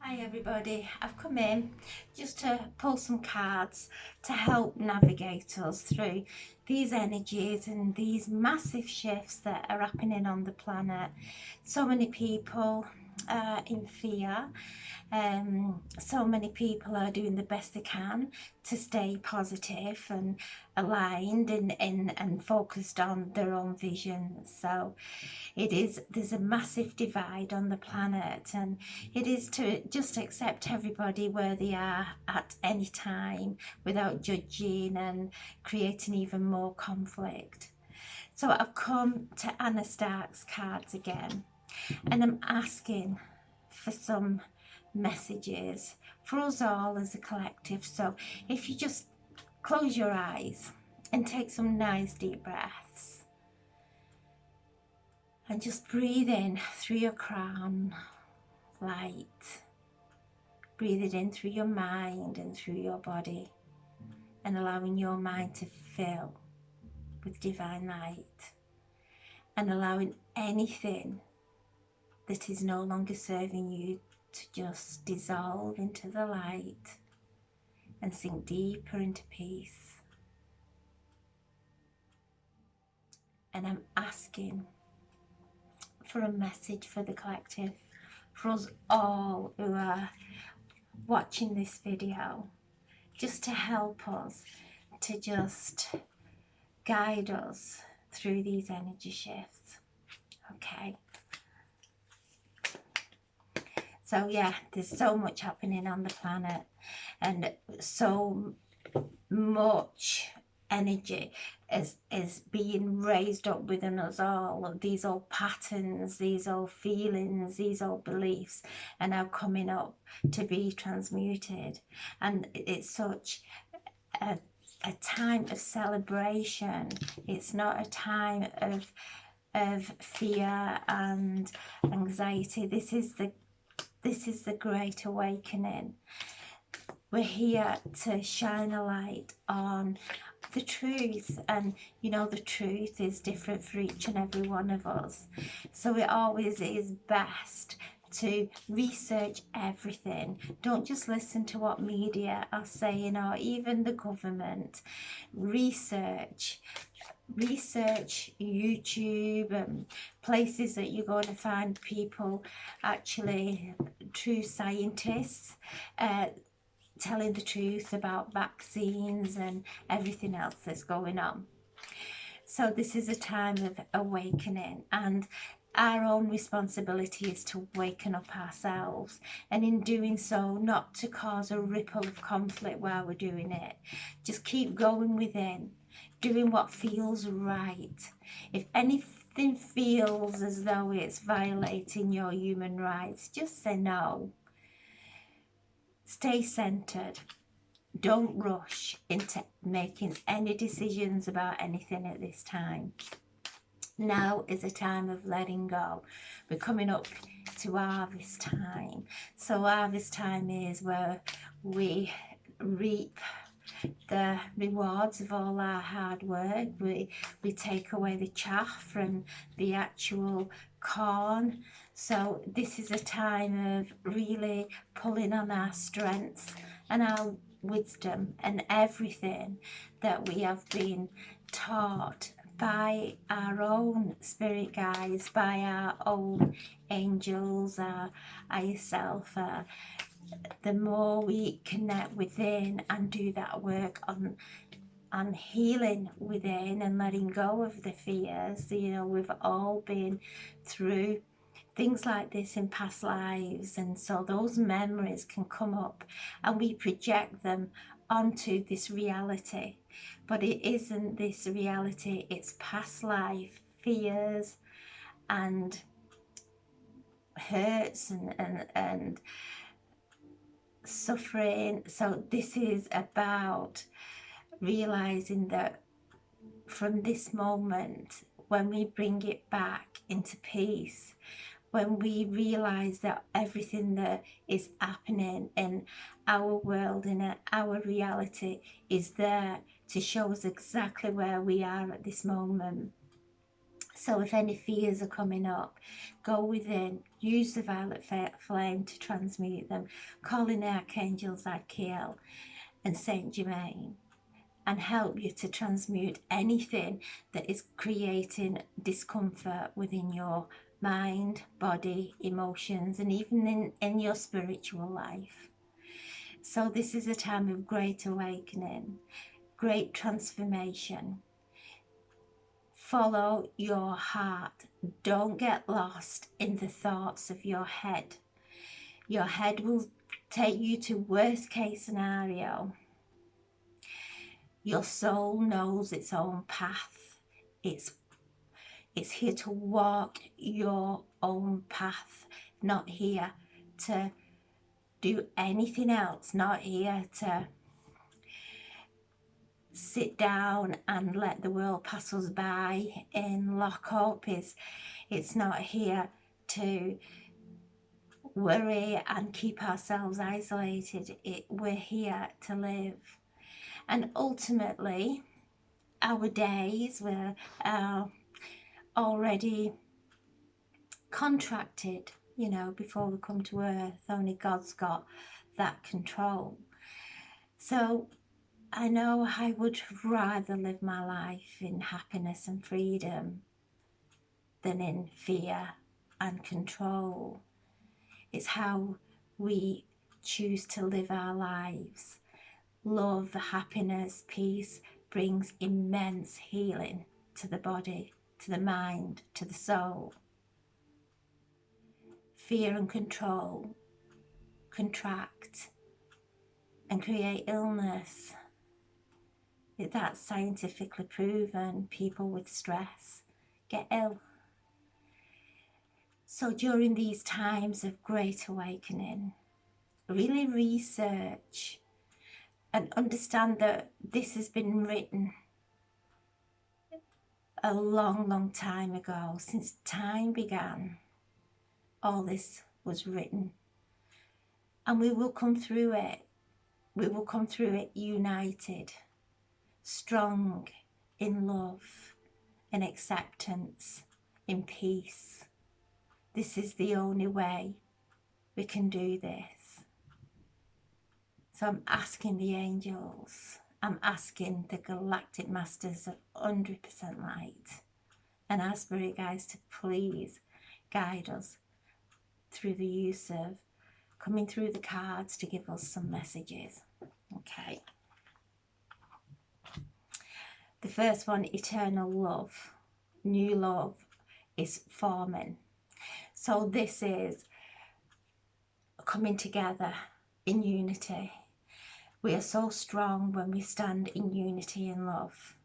Hi everybody, I've come in just to pull some cards to help navigate us through these energies and these massive shifts that are happening on the planet. So many people are in fear. So many people are doing the best they can to stay positive and aligned and focused on their own vision. So there's a massive divide on the planet, and it is to just accept everybody where they are at any time without judging and creating even more conflict. So I've come to Anna Stark's cards again, and I'm asking for some messages for us all as a collective. So if you just close your eyes and take some nice deep breaths and just breathe in through your crown, light. Breathe it in through your mind and through your body, and allowing your mind to fill with divine light, and allowing anything that is no longer serving you to just dissolve into the light and sink deeper into peace. And I'm asking for a message for the collective, for us all who are watching this video, just to help us, to just guide us through these energy shifts. Okay. So yeah, there's so much happening on the planet, and so much energy is being raised up within us all. These old patterns, these old feelings, these old beliefs are now coming up to be transmuted, and it's such a time of celebration. It's not a time of fear and anxiety. This is the great awakening. We're here to shine a light on the truth, and you know, the truth is different for each and every one of us. So it always is best to research everything. Don't just listen to what media are saying or even the government. Research YouTube and places that you're going to find people, actually true scientists, telling the truth about vaccines and everything else that's going on. So this is a time of awakening, and our own responsibility is to waken up ourselves, and in doing so, not to cause a ripple of conflict while we're doing it. Just keep going within, doing what feels right. If anything feels as though it's violating your human rights, just say no. Stay centered. Don't rush into making any decisions about anything at this time. Now is a time of letting go. We're coming up to harvest time. So harvest time is where we reap the rewards of all our hard work. We take away the chaff from the actual corn. So this is a time of really pulling on our strengths and our wisdom and everything that we have been taught by our own spirit guides, by our own angels, our higher self. The more we connect within and do that work on healing within and letting go of the fears, you know, we've all been through things like this in past lives, and so those memories can come up and we project them onto this reality, but it isn't this reality, it's past life fears and hurts and suffering. So this is about realizing that from this moment, when we bring it back into peace, when we realize that everything that is happening in our world, in our reality, is there to show us exactly where we are at this moment. So if any fears are coming up, go within, use the violet flame to transmute them, call in archangels Zadkiel and Saint Germain, and help you to transmute anything that is creating discomfort within your mind, body, emotions, and even in your spiritual life. So this is a time of great awakening, great transformation. Follow your heart. Don't get lost in the thoughts of your head. Your head will take you to worst case scenario. Your soul knows its own path. It's here to walk your own path, not here to do anything else, not here to sit down and let the world pass us by in lock up. It's not here to worry and keep ourselves isolated. We're here to live. And ultimately, our days were already contracted, you know, before we come to earth. Only God's got that control. So I know I would rather live my life in happiness and freedom than in fear and control. It's how we choose to live our lives. Love, happiness, peace brings immense healing to the body, to the mind, to the soul. Fear and control contract and create illness. That's scientifically proven. People with stress get ill. So during these times of great awakening, really research and understand that this has been written a long, long time ago. Since time began, all this was written. And we will come through it. We will come through it united, strong in love, in acceptance, in peace. This is the only way we can do this. So I'm asking the angels, I'm asking the galactic masters of 100% light and our spirit guides to please guide us through the use of coming through the cards to give us some messages. Okay. The first one, eternal love. New love is forming. So this is coming together in unity. We are so strong when we stand in unity and love.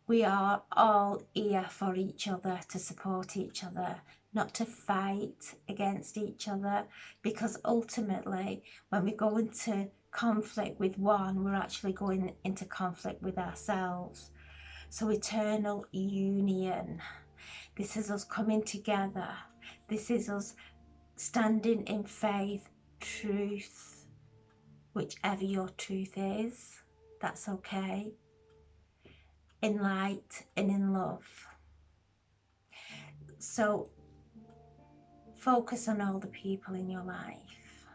We are all here for each other, to support each other, not to fight against each other, because ultimately when we go into conflict with one, we're actually going into conflict with ourselves. So eternal union. This is us coming together. This is us standing in faith, truth, whichever your truth is, that's okay. In light and in love. So focus on all the people in your life.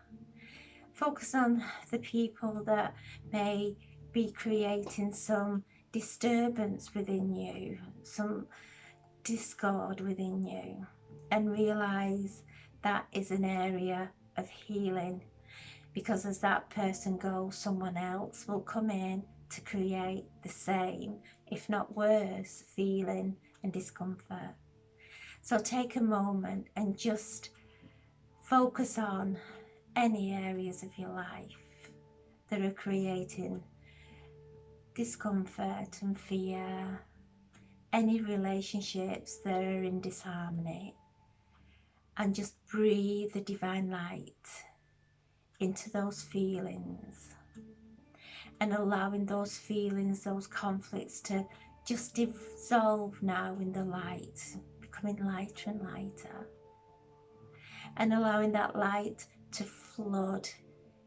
Focus on the people that may be creating some disturbance within you, some discord within you, and realize that is an area of healing, because as that person goes, someone else will come in to create the same, if not worse, feeling and discomfort. So take a moment and just focus on any areas of your life that are creating discomfort and fear, any relationships that are in disharmony, and just breathe the divine light into those feelings, and allowing those feelings, those conflicts to just dissolve now in the light, becoming lighter and lighter, and allowing that light to flood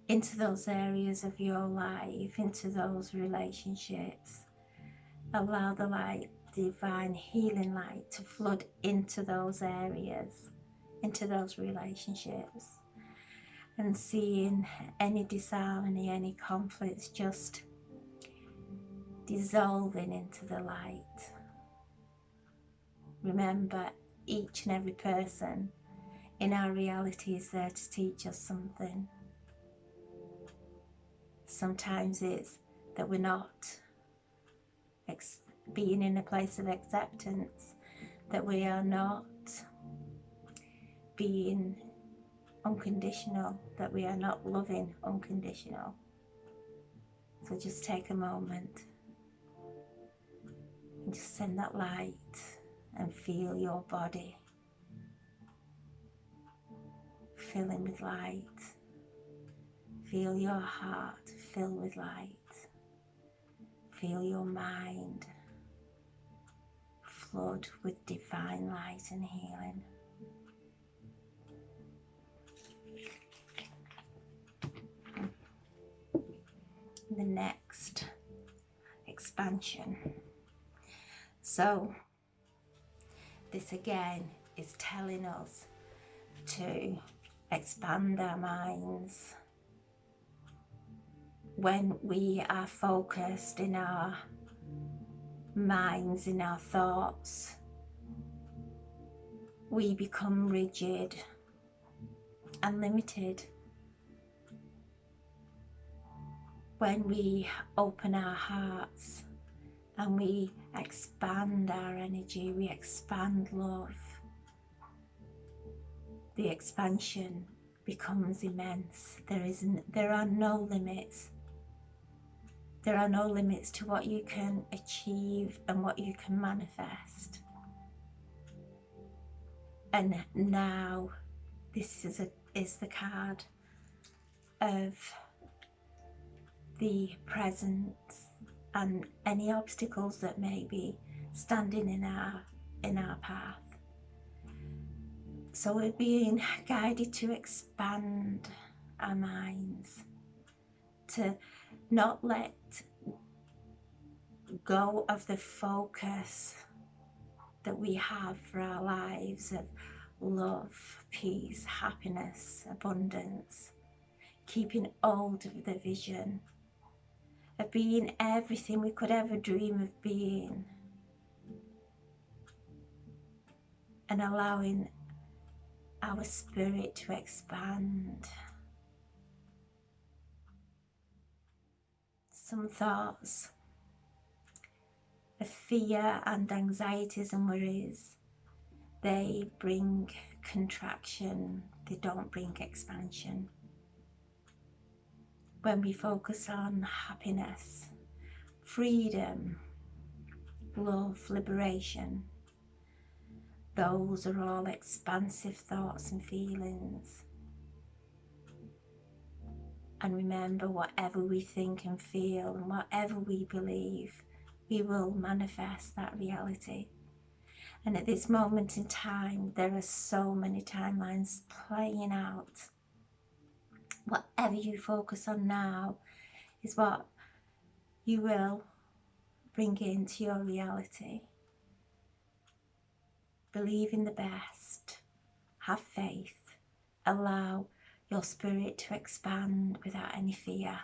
into those areas of your life, into those relationships. Allow the light divine healing light to flood into those areas, into those relationships, and seeing any disharmony, any conflicts just dissolving into the light. Remember, each and every person in our reality is there to teach us something. Sometimes it's that we're not being in a place of acceptance, that we are not being unconditional, that we are not loving unconditional. So just take a moment and just send that light and feel your body filling with light. Feel your heart fill with light. Feel your mind flood with divine light and healing. The next expansion. So this again is telling us to expand our minds. When we are focused in our minds, in our thoughts, we become rigid and limited. When we open our hearts and we expand our energy, we expand love, the expansion becomes immense. There are no limits. There are no limits to what you can achieve and what you can manifest. And now this is the card of the present and any obstacles that may be standing in our path. So we're being guided to expand our minds, to not let go of the focus that we have for our lives of love, peace, happiness, abundance, keeping hold of the vision of being everything we could ever dream of being, and allowing our spirit to expand. Some thoughts of fear and anxieties and worries, they bring contraction, they don't bring expansion. When we focus on happiness, freedom, love, liberation, those are all expansive thoughts and feelings. And remember, whatever we think and feel and whatever we believe, we will manifest that reality. And at this moment in time, there are so many timelines playing out. Whatever you focus on now is what you will bring into your reality. Believe in the best, have faith, allow your spirit to expand without any fear.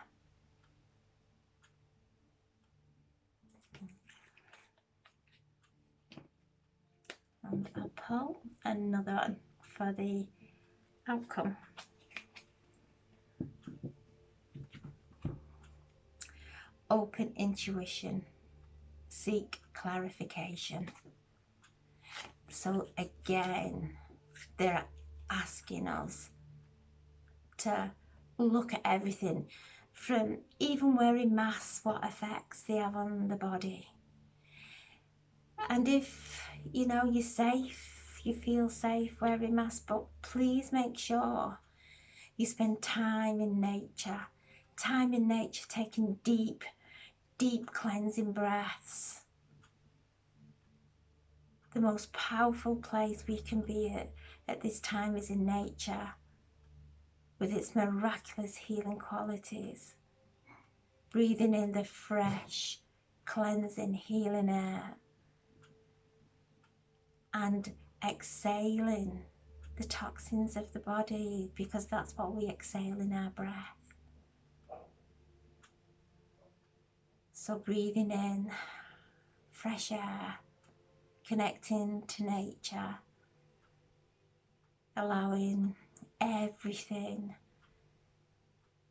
And I'll pull another one for the outcome. Open intuition, seek clarification. So again, they're asking us to look at everything, from even wearing masks, what effects they have on the body. And if you're safe, you feel safe wearing masks, but please make sure you spend time in nature, taking deep cleansing breaths. The most powerful place we can be at this time is in nature, with its miraculous healing qualities. Breathing in the fresh, cleansing, healing air and exhaling the toxins of the body, because that's what we exhale in our breath. So breathing in fresh air, connecting to nature, allowing everything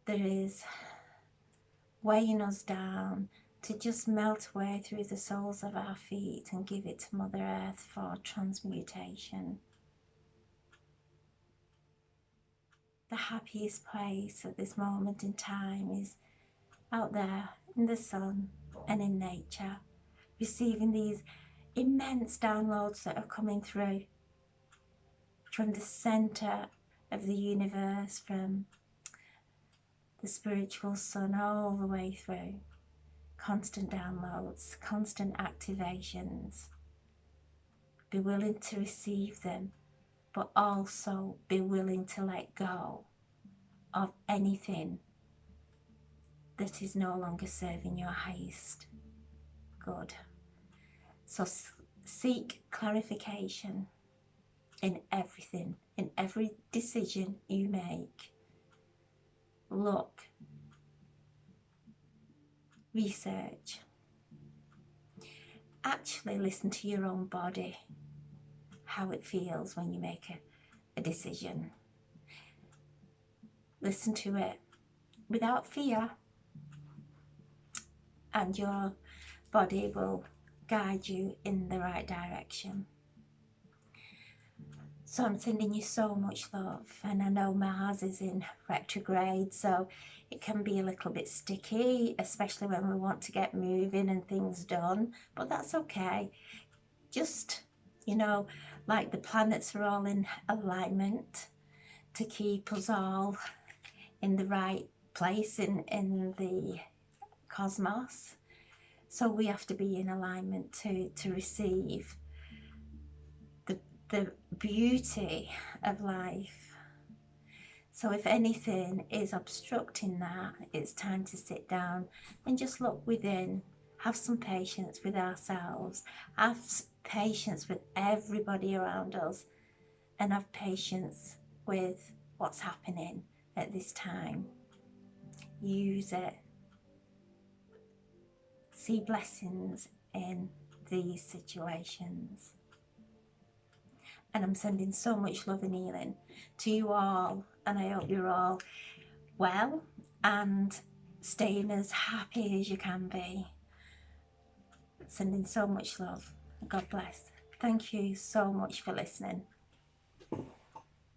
that is weighing us down to just melt away through the soles of our feet and give it to Mother Earth for transmutation. The happiest place at this moment in time is out there in the sun and in nature, receiving these immense downloads that are coming through from the center of the universe, from the spiritual sun all the way through. Constant downloads, constant activations. Be willing to receive them, but also be willing to let go of anything that is no longer serving your highest good. So seek clarification in everything, in every decision you make. Look, research, actually listen to your own body, how it feels when you make a decision. Listen to it without fear, and your body will guide you in the right direction. So I'm sending you so much love, and I know Mars is in retrograde, so it can be a little bit sticky, especially when we want to get moving and things done, but that's okay. Just, you know, like the planets are all in alignment to keep us all in the right place in the cosmos. So we have to be in alignment to receive the beauty of life. So if anything is obstructing that, it's time to sit down and just look within. Have some patience with ourselves. Have patience with everybody around us, and have patience with what's happening at this time. Use it. See blessings in these situations. And I'm sending so much love and healing to you all, and I hope you're all well and staying as happy as you can be. Sending so much love. God bless. Thank you so much for listening.